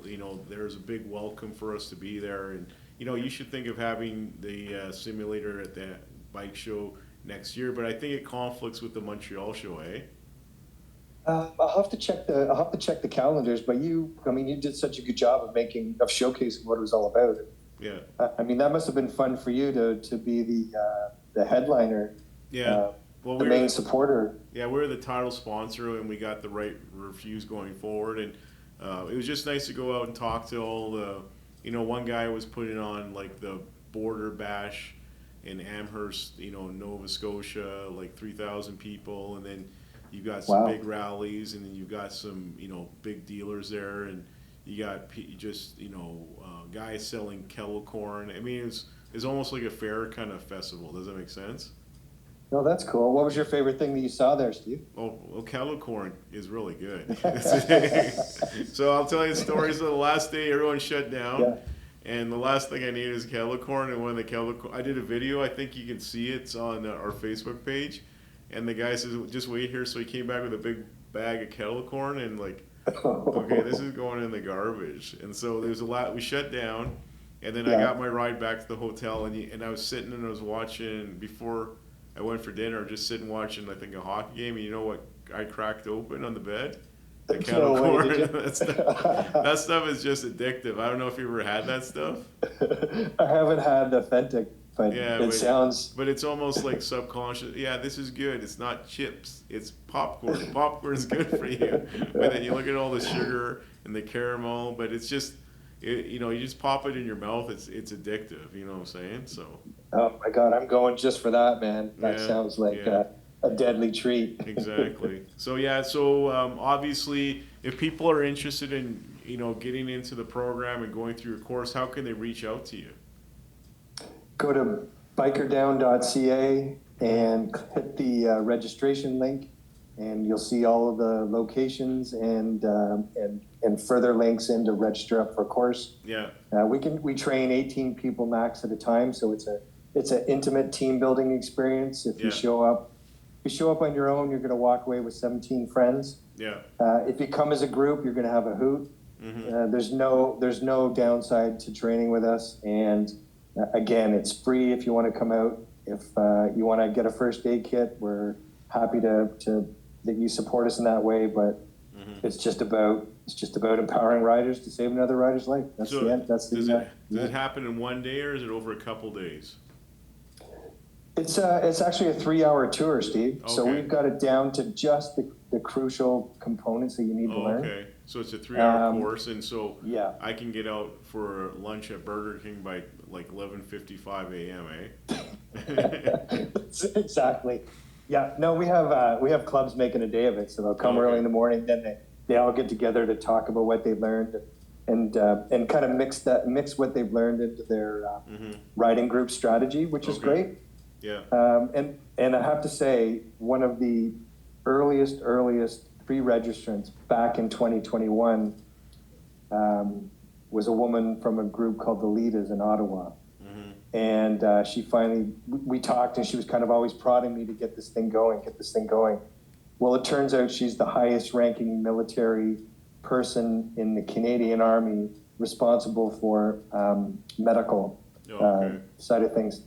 There's a big welcome for us to be there, and you should think of having the simulator at the bike show next year, but I think it conflicts with the Montreal show, eh? I'll have to check the calendars, but you did such a good job of showcasing what it was all about. Yeah. I mean, that must have been fun for you to be the headliner. Yeah. Well, the main supporter. Yeah, we're the title sponsor, and we got the right reviews going forward, and it was just nice to go out and talk to all the. One guy was putting on like the Border Bash in Amherst, Nova Scotia, like 3,000 people, and then you've got some big rallies, and then you've got some, big dealers there, and you got guys selling kettle corn. I mean, it's almost like a fair kind of festival. Does that make sense? No, that's cool. What was your favorite thing that you saw there, Steve? Oh, well, kettle corn is really good. So I'll tell you stories of the last day everyone shut down. And the last thing I needed is kettle corn. And when the kettle corn, I did a video. I think you can see it. It's on our Facebook page. And the guy says, just wait here. So he came back with a big bag of kettle corn and like, okay, this is going in the garbage. And so there's a lot. We shut down. And then I got my ride back to the hotel. And I was sitting and I was watching before I went for dinner, just sitting watching, I think, a hockey game. And you know what I cracked open on the bed? The kettle corn. That stuff is just addictive. I don't know if you ever had that stuff. I haven't had authentic, but it sounds. But it's almost like subconscious. Yeah, this is good. It's not chips. It's popcorn. Popcorn's good for you. But then you look at all the sugar and the caramel. But it's just, you just pop it in your mouth. It's addictive. You know what I'm saying? So. Oh my God, I'm going just for that, man. That sounds like a deadly treat. Exactly. So obviously, if people are interested in getting into the program and going through your course, how can they reach out to you? Go to bikerdown.ca and hit the registration link, and you'll see all of the locations and further links in to register up for a course. Yeah. We train 18 people max at a time, so it's an intimate team building experience. If you show up on your own, you're going to walk away with 17 friends. Yeah. If you come as a group, you're going to have a hoot. There's no downside to training with us, and again, it's free if you want to come out. If you want to get a first aid kit, we're happy that you support us in that way. But it's just about empowering riders to save another rider's life. That's the end. Does it happen in one day, or is it over a couple days? It's actually a 3-hour tour, Steve. So Okay. we've got it down to just the crucial components that you need to Oh, learn. okay. So it's a 3 hour Um, course, and so yeah. I can get out for lunch at Burger King by like 11:55 a.m. Eh? Exactly. Yeah. No, we have clubs making a day of it. So they'll come Okay. early in the morning, then they all get together to talk about what they've learned and kind of mix what they've learned into their writing group strategy, which is Okay. great. Yeah. And I have to say, one of the earliest pre-registrants back in 2021 was a woman from a group called the Leaders in Ottawa. And she finally, we talked, and she was kind of always prodding me to get this thing going, get this thing going. Well, it turns out she's the highest ranking military person in the Canadian Army responsible for medical Oh, okay. side of things.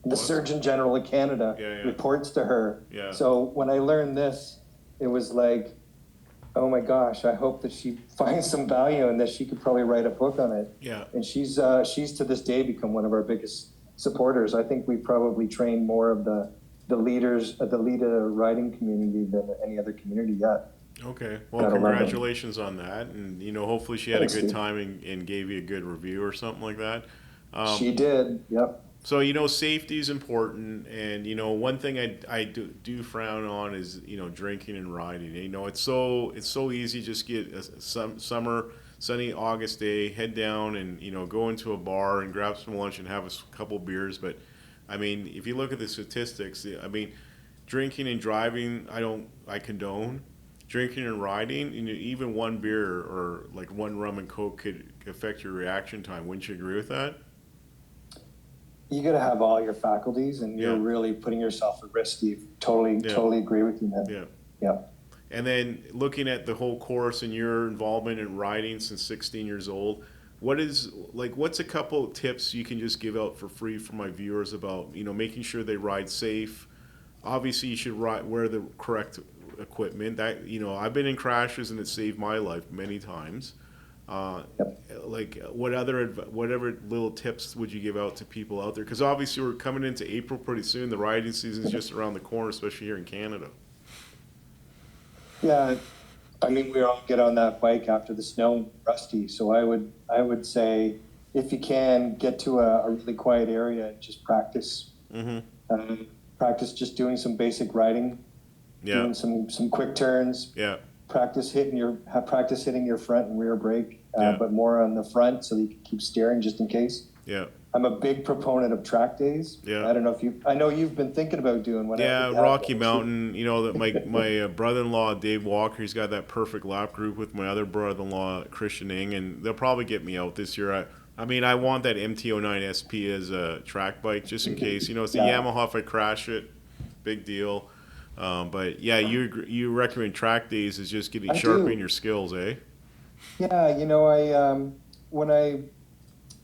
The Surgeon General of Canada Yeah, yeah. reports to her. Yeah. So when I learned this, it was like, oh my gosh, I hope that she finds some value and that she could probably write a book on it. Yeah. And she's to this day become one of our biggest supporters. I think we probably trained more of the leaders of the leader writing community than any other community yet. Okay. Well, Gotta love them. congratulations on that, and hopefully she had Thanks, a good Steve. time and gave you a good review or something like that. She did. Yep. So safety is important, and one thing I do frown on is drinking and riding. It's so easy just get some summer sunny August day, head down and go into a bar and grab some lunch and have couple beers. But I mean, if you look at the statistics, I mean, drinking and driving I condone. Drinking and riding, even one beer or like one rum and coke could affect your reaction time. Wouldn't you agree with that? You got to have all your faculties, and you're Yeah. really putting yourself at risk, Steve. Totally agree with you, man. Yeah. Yeah. And then looking at the whole course and your involvement in riding since 16 years old, what's a couple tips you can just give out for free for my viewers about, making sure they ride safe? Obviously you should wear the correct equipment. That, I've been in crashes and it saved my life many times. Like whatever little tips would you give out to people out there? Because obviously we're coming into April pretty soon. The riding season is just around the corner, especially here in Canada. Yeah, I mean, we all get on that bike after the snow, rusty. So I would say, if you can, get to a really quiet area and just practice. Practice just doing some basic riding, Yeah. doing some quick turns. Yeah. Practice hitting your front and rear brake, Yeah. but more on the front so that you can keep steering just in case. Yeah. I'm a big proponent of track days. Yeah. I don't know if I know you've been thinking about doing one. Yeah, Rocky Mountain. That my brother-in-law Dave Walker, he's got that perfect lap group with my other brother-in-law Christian Ing, and they'll probably get me out this year. I mean, I want that MT-09 SP as a track bike just in case. It's a Yeah. Yamaha. If I crash it, big deal. But yeah, you recommend track days is just getting sharpening your skills, eh? Yeah, I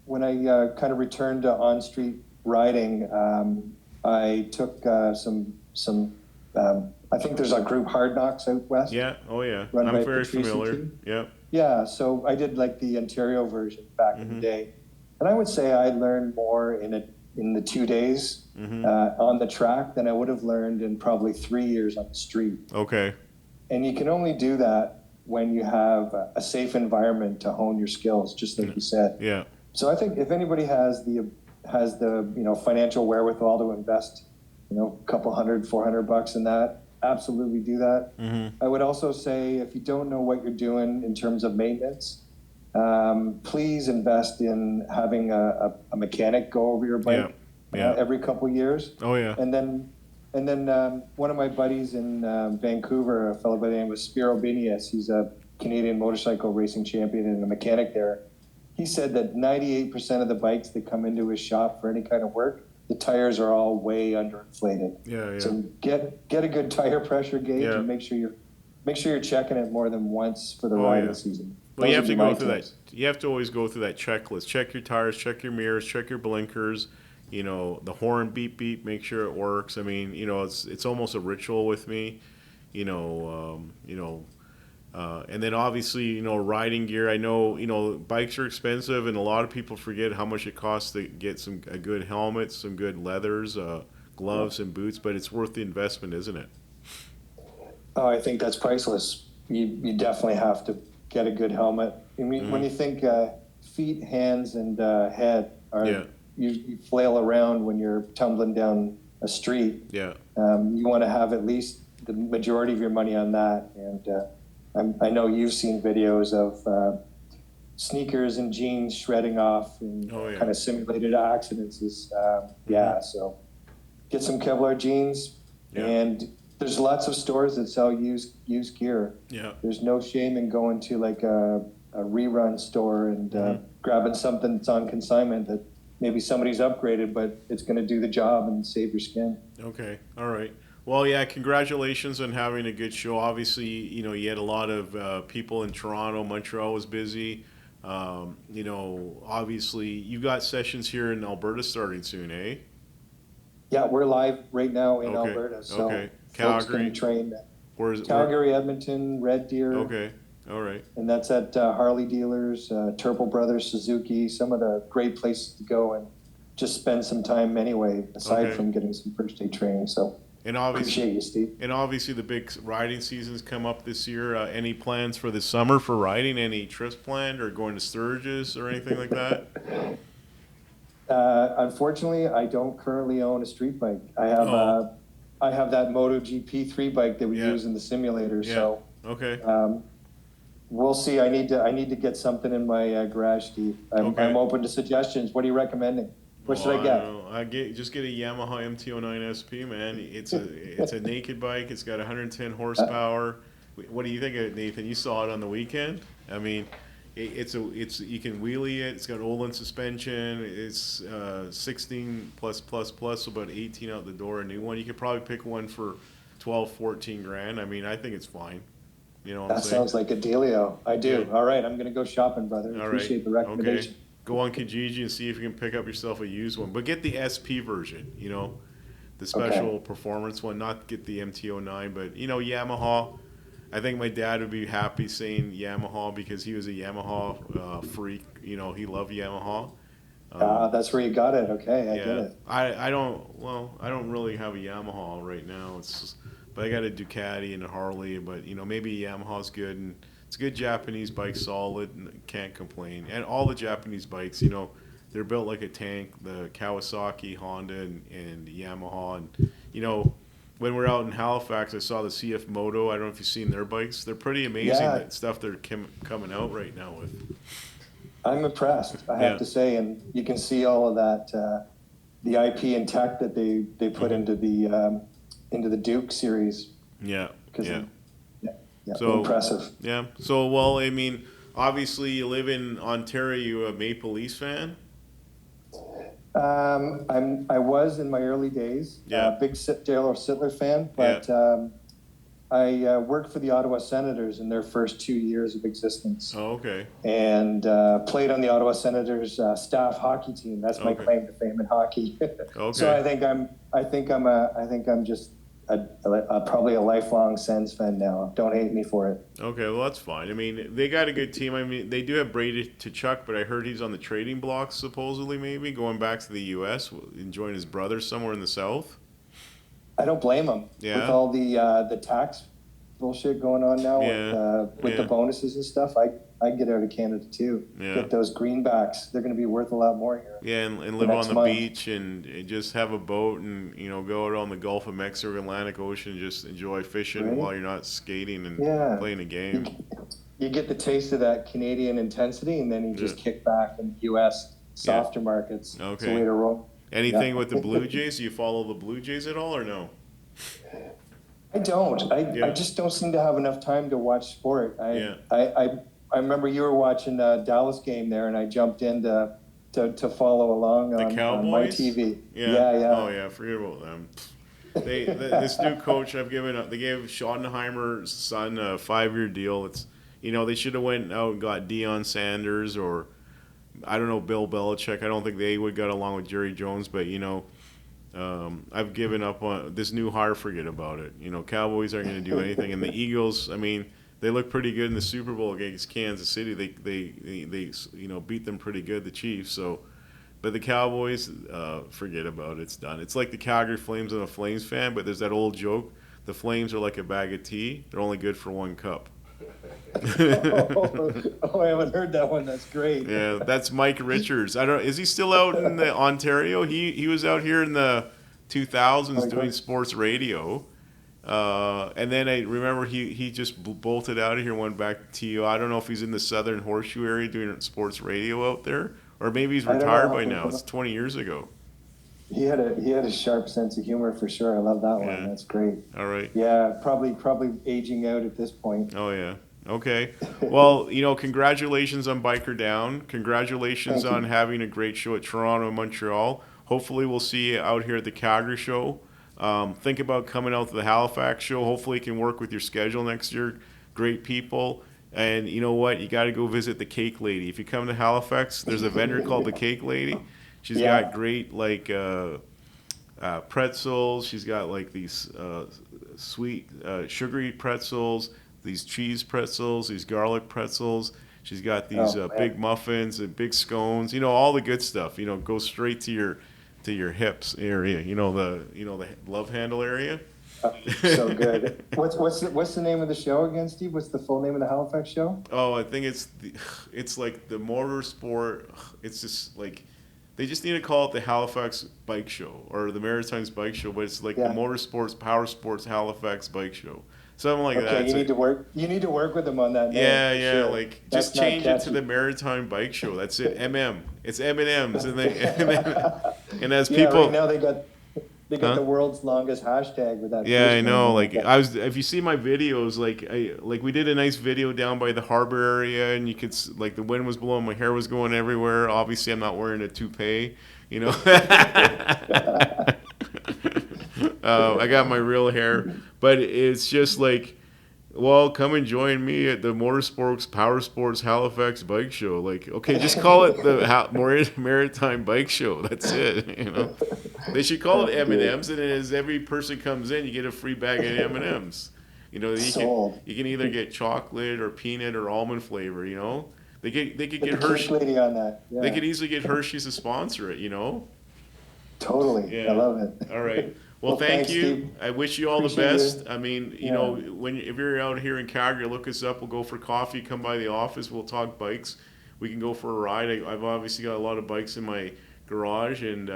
when I kind of returned to on-street riding, I took some. I think there's a group, Hard Knocks, out west. Yeah. Oh yeah. Run by I'm very Patrice familiar. too. Yeah. Yeah, so I did like the Ontario version back in the day, and I would say I learned more in the 2 days on the track than I would have learned in probably 3 years on the street. Okay. And you can only do that when you have a safe environment to hone your skills, just like you said. Yeah. So I think if anybody has the financial wherewithal to invest, a couple $400 in that, absolutely do that. I would also say, if you don't know what you're doing in terms of maintenance, please invest in having a mechanic go over your bike Yeah. every couple years. Oh yeah. And then one of my buddies in Vancouver, a fellow by the name of Spiro Binias, he's a Canadian motorcycle racing champion and a mechanic there. He said that 98% of the bikes that come into his shop for any kind of work, the tires are all way underinflated. Yeah. Yeah. So get a good tire pressure gauge Yeah. and make sure you're checking it more than once for the Oh, riding yeah. season. Well, you Those have would to be go my through tips. that. You have to always go through that checklist. Check your tires, check your mirrors, check your blinkers. The horn beep beep, make sure it works. I mean, it's almost a ritual with me. And then obviously, riding gear. I know, bikes are expensive, and a lot of people forget how much it costs to get a good helmet, some good leathers, gloves and boots, but it's worth the investment, isn't it? Oh, I think that's priceless. You definitely have to get a good helmet. I mean, when you think feet, hands, and head are Yeah. you flail around when you're tumbling down a street. Yeah. You want to have at least the majority of your money on that. And I know you've seen videos of sneakers and jeans shredding off in Oh, yeah. kind of simulated accidents. So get some Kevlar jeans, Yeah. and there's lots of stores that sell used gear. Yeah. There's no shame in going to like a rerun store and grabbing something that's on consignment that maybe somebody's upgraded, but it's going to do the job and save your skin. Okay. All right. Well, yeah, congratulations on having a good show. Obviously, you had a lot of people in Toronto. Montreal was busy. Obviously, you got sessions here in Alberta starting soon, eh? Yeah, we're live right now in Okay. Alberta. So Okay. folks Calgary. can train Where's it? Calgary, Edmonton, Red Deer. Okay. All right. And that's at Harley dealers, Turple Brothers, Suzuki, some of the great places to go and just spend some time anyway, aside Okay. from getting some first aid training. So And obviously, appreciate you, Steve. the big riding season's come up this year. Any plans for the summer for riding? Any trips planned or going to Sturgis or anything like that? Unfortunately, I don't currently own a street bike. I have Oh. I have that MotoGP 3 bike that we Yeah. use in the simulator. Yeah. So Okay. we'll see. I need to get something in my garage, Steve. Okay. I'm open to suggestions. What are you recommending? What should I get? don't know. Just get a Yamaha MT-09 SP, man. It's a naked bike. It's got 110 horsepower. What do you think of it, Nathan? You saw it on the weekend. I mean, it's you can wheelie it. It's got Olin suspension. It's 16 plus, so about 18 out the door. A new one. You could probably pick one for 12, 14 grand. I mean, I think it's fine. You know what I'm That saying? sounds like a dealio. I do. Yeah. All right, I'm going to go shopping, brother. All Appreciate the right. recommendation. Okay. Go on Kijiji and see if you can pick up yourself a used one. But get the SP version, the special performance one, not get the MT-09, but, Yamaha. I think my dad would be happy saying Yamaha because he was a Yamaha freak. He loved Yamaha. That's where you got it. Okay, I get Yeah. it. I don't really have a Yamaha right now. But I got a Ducati and a Harley, but, maybe Yamaha's good. And it's a good Japanese bike, solid, and can't complain. And all the Japanese bikes, they're built like a tank. The Kawasaki, Honda, and Yamaha. And, when we're out in Halifax, I saw the CF Moto. I don't know if you've seen their bikes. They're pretty amazing, Yeah. the stuff they're coming out right now with. I'm impressed, I have Yeah. to say, and you can see all of that, the IP and tech that they put into the Duke series. Yeah, 'Cause yeah. Yeah, So- impressive. Yeah. So, well, I mean, obviously you live in Ontario. You a Maple Leafs fan? I was in my early days, Yeah. big Taylor Sittler fan, but I worked for the Ottawa Senators in their first 2 years of existence, Oh, okay. and played on the Ottawa Senators staff hockey team. That's my Okay. claim to fame in hockey. Okay. So I think I'm just probably a lifelong Sens fan now. Don't hate me for it. Okay, well, that's fine. I mean, they got a good team. I mean, they do have Brady Tkachuk, but I heard he's on the trading block, supposedly, maybe, going back to the U.S., enjoying his brother somewhere in the South. I don't blame him Yeah. with all the tax bullshit going on now with the bonuses and stuff. I'd get out of Canada too. Yeah. Get those greenbacks. They're going to be worth a lot more here. Yeah, and live on next the month. beach and just have a boat and, go out on the Gulf of Mexico, Atlantic Ocean, and just enjoy fishing Right. while you're not skating and Yeah. playing a game. You get the taste of that Canadian intensity, and then you just Yeah. kick back in U.S. softer markets. It's Okay. the way to roll. Anything Yeah. with the Blue Jays? Do you follow the Blue Jays at all or no? I don't. Yeah. I just don't seem to have enough time to watch sport. Yeah. I remember you were watching a Dallas game there, and I jumped in to follow along on my Cowboys? TV. Yeah. Oh yeah, forget about them. This new coach They gave Schottenheimer's son a 5-year deal. It's they should have went out and got Deion Sanders or I don't know Bill Belichick. I don't think they would got along with Jerry Jones, but I've given up on this new hire. Forget about it. Cowboys aren't going to do anything, and the Eagles. I mean, they look pretty good in the Super Bowl against Kansas City. They beat them pretty good, the Chiefs. So But the Cowboys, forget about it. It's done. It's like the Calgary Flames. I'm a Flames fan, but there's that old joke. The Flames are like a bag of tea. They're only good for one cup. Oh, I haven't heard that one. That's great. Yeah, that's Mike Richards. I don't. Is he still out in the Ontario? He was out here in the 2000s doing sports radio. And then I remember he just bolted out of here, went back to TO. I don't know if he's in the Southern Horseshoe area doing sports radio out there, or maybe he's retired by now. It's 20 years ago. He had a sharp sense of humor for sure. I love that one. Yeah. That's great. All right. Yeah, probably aging out at this point. Oh yeah. Okay. Well, congratulations on Biker Down. Congratulations on having a great show at Toronto and Montreal. Hopefully we'll see you out here at the Calgary show. Think about coming out to the Halifax show. Hopefully it can work with your schedule next year. Great people. And you know what? You got to go visit the Cake Lady. If you come to Halifax, there's a vendor called the Cake Lady. She's got great pretzels. She's got like these sweet sugary pretzels, these cheese pretzels, these garlic pretzels. She's got these big muffins and big scones. All the good stuff. Go straight to your hips area. The love handle area. So good. What's the name of the show again, Steve? What's the full name of the Halifax show? Oh, I think it's like the motorsport. It's just like they just need to call it the Halifax Bike Show or the Maritimes Bike Show, but it's like the Motorsports Power Sports Halifax Bike Show. Something like that. You need to work with them on that name. Yeah. Sure. Like just change it to the Maritime Bike Show. That's it. It's M&M's, and and as people. Right now they got the world's longest hashtag with that. Yeah, I know. Like if you see my videos, like we did a nice video down by the harbor area, and you could like the wind was blowing, my hair was going everywhere. Obviously, I'm not wearing a toupee. I got my real hair, but it's just like, well, come and join me at the Motorsports Power Sports Halifax Bike Show. Like, okay, just call it the Maritime Bike Show. That's it. They should call it M&Ms, and as every person comes in, you get a free bag of M&Ms. You can either get chocolate or peanut or almond flavor. They could get Hershey. Lady on that. Yeah. They could easily get Hershey's to sponsor it. Totally. Yeah. I love it. All right. Well, thank you. Steve. I wish you all the best. I mean, if you're out here in Calgary, look us up. We'll go for coffee. Come by the office. We'll talk bikes. We can go for a ride. I've obviously got a lot of bikes in my garage, and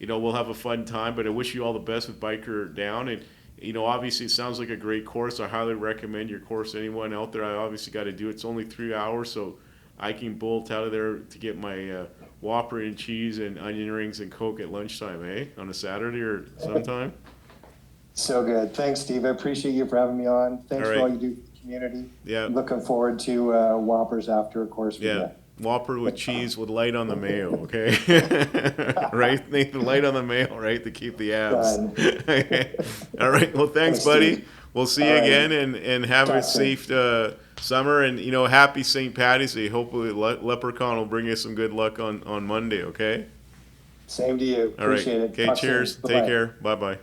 we'll have a fun time. But I wish you all the best with Biker Down. And obviously, it sounds like a great course. I highly recommend your course. Anyone out there, I obviously got to do it. It's only 3 hours, so I can bolt out of there to get my Whopper and cheese and onion rings and Coke at lunchtime, on a Saturday or sometime. So good. Thanks, Steve. I appreciate you for having me on. Thanks for all you do for the community. Yeah. I'm looking forward to Whoppers after, of course. Yeah. Whopper with cheese with light on the mayo, okay? Right? Nathan, light on the mayo, right? To keep the abs. All right. Well, thanks, buddy. Steve. We'll see you again, and have a safe summer, and happy St. Paddy's Day. Hopefully Leprechaun will bring you some good luck on Monday, okay? Same to you. All right. Appreciate it. Okay, Talk cheers. soon. Take Bye-bye. care. Bye-bye.